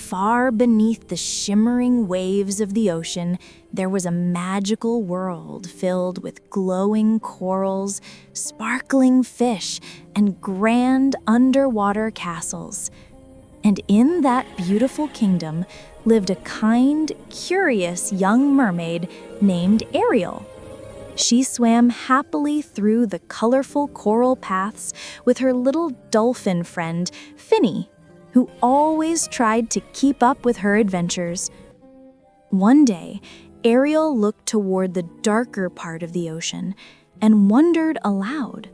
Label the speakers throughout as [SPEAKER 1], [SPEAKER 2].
[SPEAKER 1] Far beneath the shimmering waves of the ocean, there was a magical world filled with glowing corals, sparkling fish, and grand underwater castles. And in that beautiful kingdom lived a kind, curious young mermaid named Ariel. She swam happily through the colorful coral paths with her little dolphin friend, Finny, who always tried to keep up with her adventures. One day, Ariel looked toward the darker part of the ocean and wondered aloud.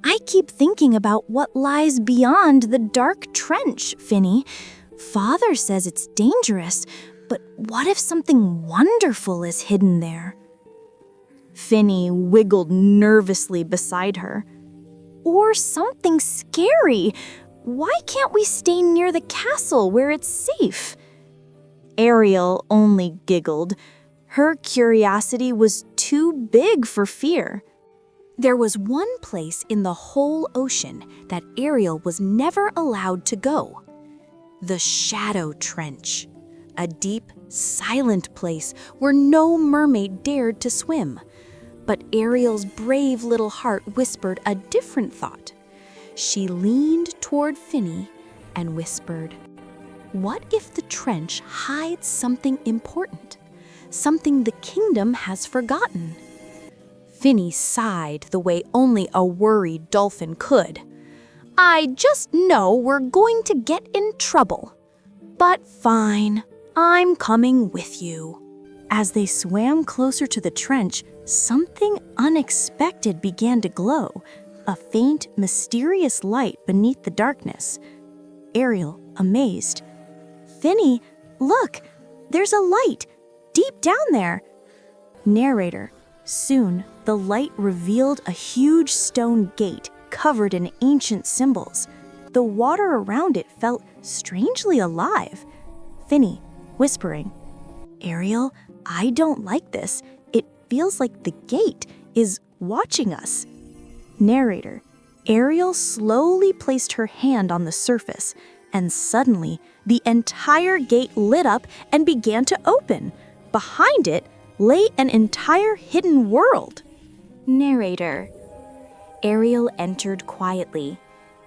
[SPEAKER 1] "I keep thinking about what lies beyond the dark trench, Finny. Father says it's dangerous, but what if something wonderful is hidden there?" Finny wiggled nervously beside her. "Or something scary. Why can't we stay near the castle where it's safe?" Ariel only giggled. Her curiosity was too big for fear. There was one place in the whole ocean that Ariel was never allowed to go. The Shadow Trench, a deep, silent place where no mermaid dared to swim. But Ariel's brave little heart whispered a different thought. She leaned toward Finny and whispered, "What if the trench hides something important? Something the kingdom has forgotten?" Finny sighed the way only a worried dolphin could. "I just know we're going to get in trouble. But fine, I'm coming with you." As they swam closer to the trench, something unexpected began to glow. A faint, mysterious light beneath the darkness. Ariel, amazed. "Finny, look! There's a light! Deep down there!" Narrator. Soon, the light revealed a huge stone gate covered in ancient symbols. The water around it felt strangely alive. Finny, whispering, "Ariel, I don't like this. It feels like the gate is watching us." Narrator. Ariel slowly placed her hand on the surface, and suddenly the entire gate lit up and began to open. Behind it lay an entire hidden world. Narrator. Ariel entered quietly.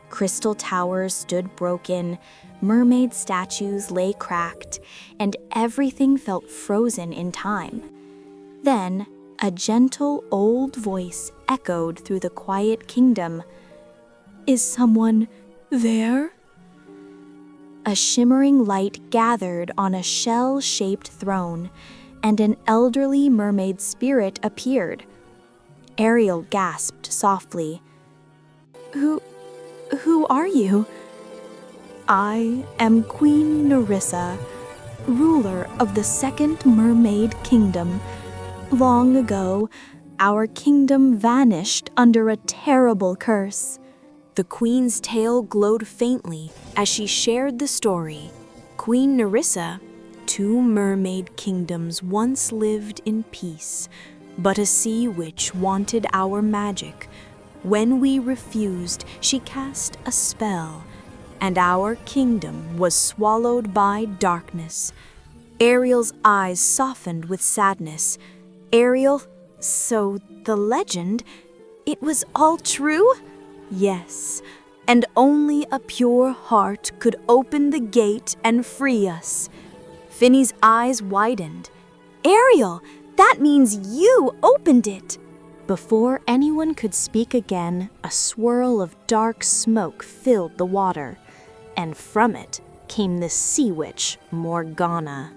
[SPEAKER 1] Crystal towers stood broken, mermaid statues lay cracked, and everything felt frozen in time. Then, a gentle old voice echoed through the quiet kingdom. "Is someone there?" A shimmering light gathered on a shell-shaped throne, and an elderly mermaid spirit appeared. Ariel gasped softly. Who are you?" "I am Queen Nerissa, ruler of the Second Mermaid Kingdom. Long ago, our kingdom vanished under a terrible curse." The queen's tale glowed faintly as she shared the story. Queen Nerissa, 2 mermaid kingdoms once lived in peace, but a sea witch wanted our magic. When we refused, she cast a spell, and our kingdom was swallowed by darkness. Ariel's eyes softened with sadness. "Ariel, so the legend, it was all true?" "Yes, and only a pure heart could open the gate and free us." Finny's eyes widened. "Ariel, that means you opened it!" Before anyone could speak again, a swirl of dark smoke filled the water, and from it came the sea witch, Morgana.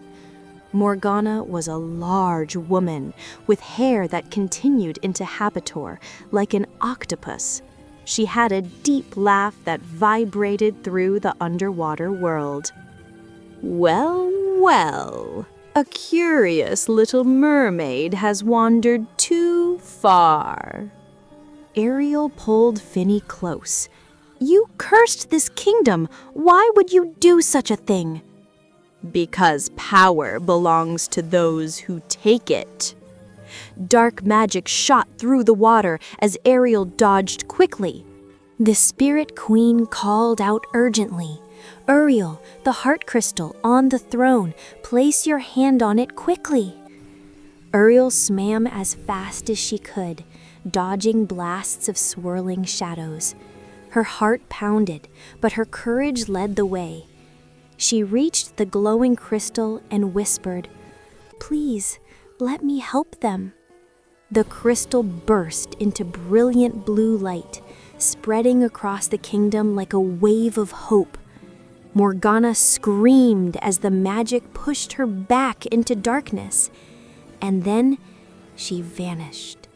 [SPEAKER 1] Morgana was a large woman with hair that continued into Habitor like an octopus. She had a deep laugh that vibrated through the underwater world. "Well, well, a curious little mermaid has wandered too far." Ariel pulled Finny close. "You cursed this kingdom. Why would you do such a thing?" "Because power belongs to those who take it." Dark magic shot through the water as Ariel dodged quickly. The Spirit Queen called out urgently, Ariel, the heart crystal on the throne. Place your hand on it quickly. Ariel swam as fast as she could, dodging blasts of swirling shadows. Her heart pounded, but her courage led the way. She reached the glowing crystal and whispered, "Please, let me help them." The crystal burst into brilliant blue light, spreading across the kingdom like a wave of hope. Morgana screamed as the magic pushed her back into darkness, and then she vanished.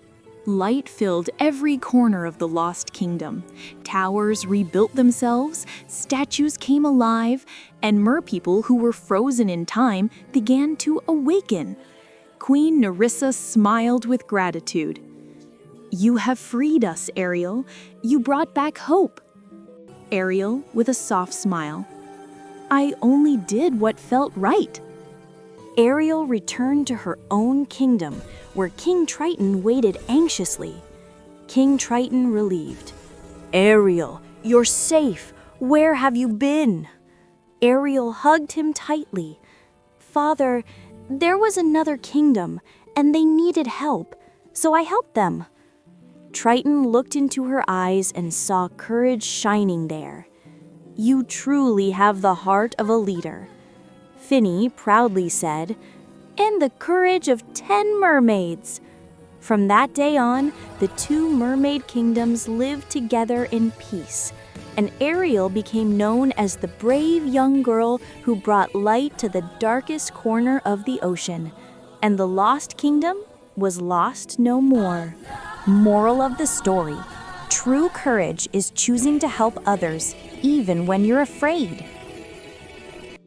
[SPEAKER 2] Light filled every corner of the lost kingdom. Towers rebuilt themselves, statues came alive, and merpeople who were frozen in time began to awaken. Queen Nerissa smiled with gratitude. "You have freed us, Ariel. You brought back hope." Ariel, with a soft smile, "I only did what felt right."
[SPEAKER 1] Ariel returned to her own kingdom, where King Triton waited anxiously. King Triton relieved. "Ariel, you're safe. Where have you been?" Ariel hugged him tightly. "Father, there was another kingdom, and they needed help, so I helped them." Triton looked into her eyes and saw courage shining there. "You truly have the heart of a leader." Finny proudly said, "And the courage of 10 mermaids." From that day on, the 2 mermaid kingdoms lived together in peace, and Ariel became known as the brave young girl who brought light to the darkest corner of the ocean. And the lost kingdom was lost no more. Moral of the story: true courage is choosing to help others, even when you're afraid.